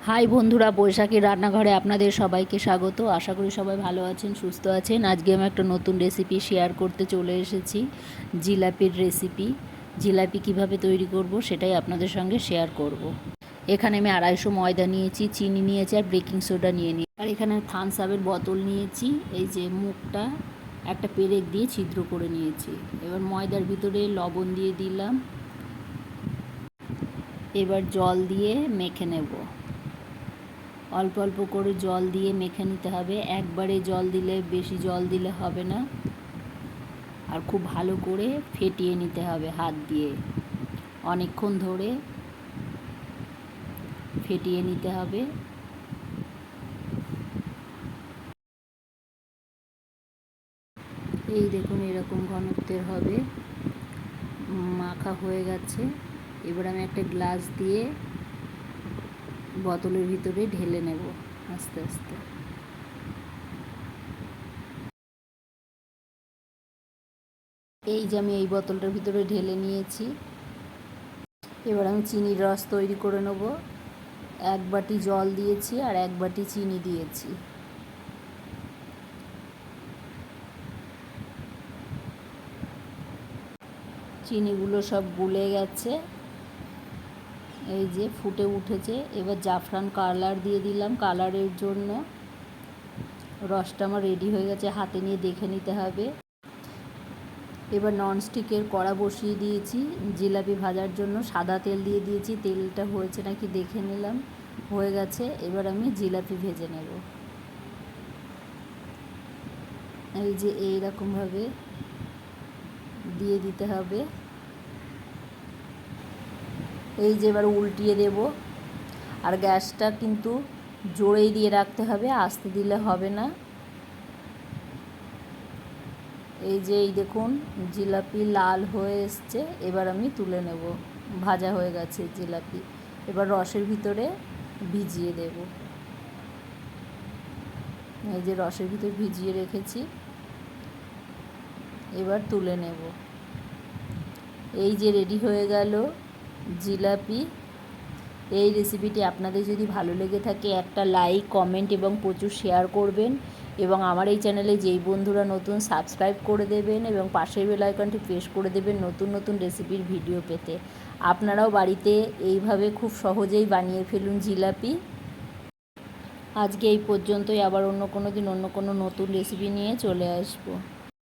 High বন্ধুরা, বৈশাখী রান্নাঘরে আপনাদের সবাইকে স্বাগত। আশা করি সবাই ভালো আছেন, সুস্থ আছেন। আজকে আমি একটা নতুন রেসিপি শেয়ার করতে চলে এসেছি, জিলাপির রেসিপি। জিলাপি কিভাবে তৈরি করব সেটাই আপনাদের সঙ্গে শেয়ার করব। এখানে আমি 250 ময়দা নিয়েছি, চিনি নিয়েছি আর বেকিং সোডা নিয়ে নিই। আর এখানে থামস আপের বোতল নিয়েছি। এই যে মুখটা একটা পেরেক দিয়ে ছিদ্র করে নিয়েছি। এবার ময়দার ভিতরে লবণ দিয়ে দিলাম। এবার জল দিয়ে মেখে নেব। অল্প অল্প করে জল দিয়ে মেখে নিতে হবে। একবারে জল দিলে, বেশি জল দিলে হবে না। আর খুব ভালো করে ফেটিয়ে নিতে হবে হাত দিয়ে, অনেকক্ষণ ধরে ফেটিয়ে নিতে হবে। এই দেখুন, এরকম ঘনত্বের হবে। মাখা হয়ে গেছে। এবার আমি একটা গ্লাস দিয়ে বোতলের ভিতরে ঢেলে নেব আস্তে আস্তে। এই যে আমি এই বোতলটার ভিতরে ঢেলে নিয়েছি। এবার আমি চিনির রস তৈরি করে নেব। 1 বাটি জল দিয়েছি আর 1 বাটি চিনি দিয়েছি। চিনিগুলো সব গুলে গেছে, এই যে ফুটে উঠেছে। এবার জাফরান কালার দিয়ে দিলাম কালারের জন্য। রসটা আমার রেডি হয়ে গেছে, হাতে নিয়ে দেখে নিতে হবে। এবার ননস্টিকের কড়া বসিয়ে দিয়েছি জিলাপি ভাজার জন্য। সাদা তেল দিয়ে দিয়েছি, তেলটা হয়েছে নাকি দেখে নিলাম, হয়ে গেছে। এবার আমি জিলাপি ভেজে নেব। এই যে এইরকমভাবে দিয়ে দিতে হবে। এই যে এবার উল্টিয়ে দেব। আর গ্যাসটা কিন্তু জোরেই দিয়ে রাখতে হবে, আস্তে দিলে হবে না। এই যে এই দেখুন, জিলাপি লাল হয়ে এসছে। এবার আমি তুলে নেব, ভাজা হয়ে গেছে জিলাপি। এবার রসের ভিতরে ভিজিয়ে দেব। এই যে রসের ভিতরে ভিজিয়ে রেখেছি, এবার তুলে নেব। এই যে রেডি হয়ে গেল জিলাপি। এই রেসিপিটি আপনাদের যদি ভালো লেগে থাকে একটা লাইক, কমেন্ট এবং প্রচুর শেয়ার করবেন। এবং আমার এই চ্যানেলে যেই বন্ধুরা নতুন, সাবস্ক্রাইব করে দেবেন এবং পাশের বেল আইকনটি প্রেস করে দেবেন নতুন নতুন রেসিপির ভিডিও পেতে। আপনারাও বাড়িতে এইভাবে খুব সহজেই বানিয়ে ফেলুন জিলাপি। আজকে এই পর্যন্তই। আবার অন্য কোনো দিন অন্য কোনো নতুন রেসিপি নিয়ে চলে আসবো।